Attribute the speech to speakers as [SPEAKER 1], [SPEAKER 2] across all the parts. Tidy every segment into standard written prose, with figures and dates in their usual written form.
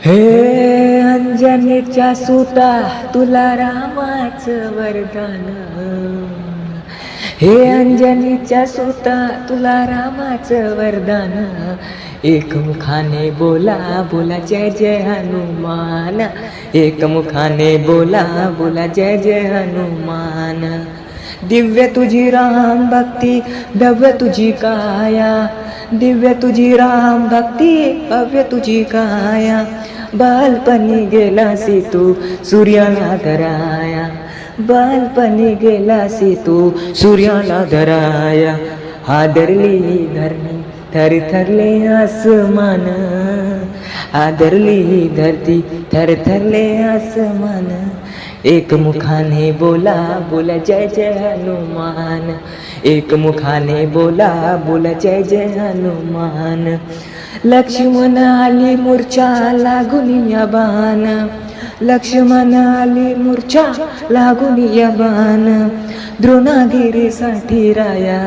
[SPEAKER 1] हे अंजनीच्या सुता तुला रामाचं वरदान, हे अंजनीच्या सुता तुला रामाचं वरदान, एकमुखाने बोला बोला जय जय हनुमान, एकमुखाने बोला बोला जय जय हनुमान। दिव्य तुझी राम भक्ती भव्य तुझी काया, दिव्य तुझी राम भक्ती भव्य तुझी काया, बालपणी गेलासी तू सूर्याला धराया, बालपणी गेलासी तू सूर्याला धराया, हादरली धरणी थरथरले आसमान, हादरली धरती थरथरले आसमान, एकमुखाने बोला बोला जय जय हनुमान, एकमुखाने बोला बोला जय जय हनुमान। लक्ष्मण आली मूर्छा लागून या बाण, लक्ष्मण आली मूर्छा लागून या बाण, द्रोणागिरीसाठी राया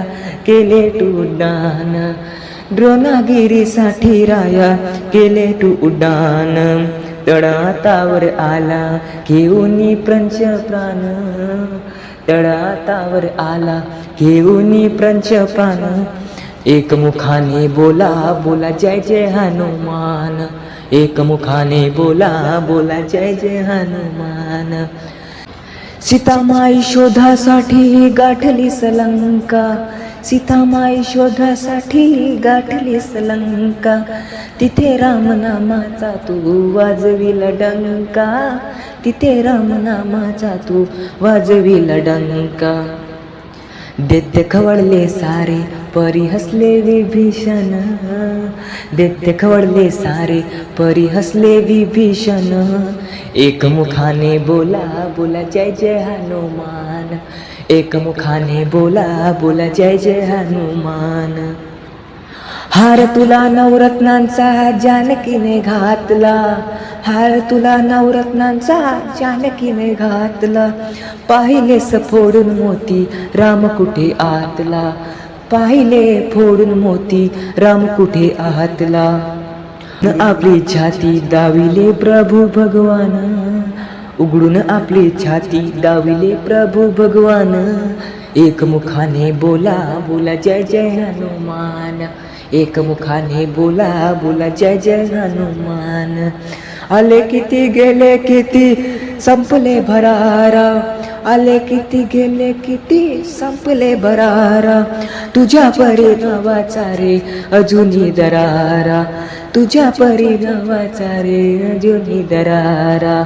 [SPEAKER 1] केले तू उड्डाण, द्रोणागिरीसाठी राया केले तू उड्डाण, तळातावर आला घेऊनी पंच प्राण, तळातावर आला घेऊनी पंच प्राण, एकमुखाने बोला बोला जय जय हनुमान, एकमुखाने बोला बोला जय जय हनुमान। सीतामाई शोधासाठी गाठली लंका, सीतामाई शोधासाठी गाठली लंका, तिथे रामनामाचा तू वाजविला डंका, तिथे रामनामाचा तू वाजविला डंका। दैत्य खवळले सारे परी हसले विभीषण, दैत्य खवळले सारे परी हसले विभीषण, एकमुखाने बोला बोला जय जय हनुमान, एकमुखाने बोला बोला जय जय हनुमान। हार तुला नवरत्नांचा जानकीने घातला, हार तुला नवरत्नांचा जानकीने घातला, पाहिलेस फोडून मोती राम कुठे आतला, पाहिले फोडून मोती राम कुठे आतला, आपली छाती दाविले प्रभू भगवान, उघडून आपली छाती दाविले प्रभू भगवान, एकमुखाने बोला बोला जय जय हनुमान, एकमुखाने बोला बोला जय जय हनुमान। आले किती गेले किती संपले भरारा, आले किती गेले किती संपले भरारा, तुझ्या परी नावाचा रे अजूनी दरारा, तुझ्या परी नावाचा रे अजूनी दरारा,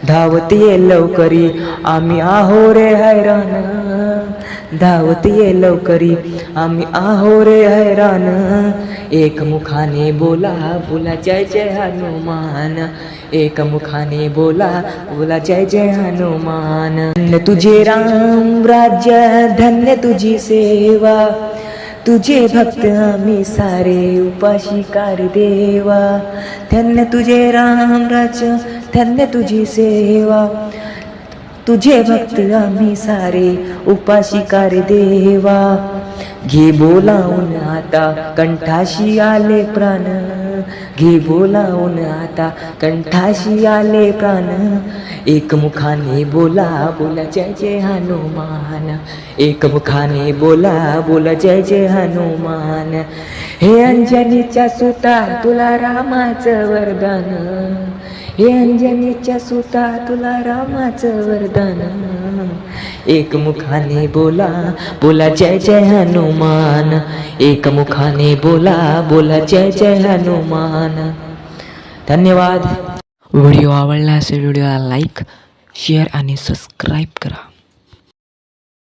[SPEAKER 1] धावत ये लवकरी आम्ही आहो रे हैराण, धावत ये लवकरी आम्ही आहो रे हैराण, एकमुखाने बोला बोला जय जय हनुमान, एकमुखाने बोला बोला जय जय हनुमान। धन्य तुझे राम राज्य धन्य तुझी सेवा, तुझे भक्त आम्ही सारे उपाशी कार देवा, धन्य तुझे राम राज्य धन्य तुझी सेवा, तुझे भक्त आम्ही सारे उपाशी कार देवा, घे बोलावून आता कंठाशी आले प्राण, घे बोलावून आता कंठाशी आले प्राण, एकमुखाने बोला बोला जय जय हनुमान, एकमुखाने बोला बोला जय जय हनुमान। हे अंजनीच्या सुता तुला रामाचं वरदान, हे अंजनीच्या सुता तुला रामाचं वरदान, एकमुखाने बोला बोला जय जय हनुमान, एकमुखाने बोला बोला जय जय हनुमान। धन्यवाद।
[SPEAKER 2] व्हिडिओ आवडला असेल व्हिडिओला लाईक शेअर आणि सबस्क्राईब करा।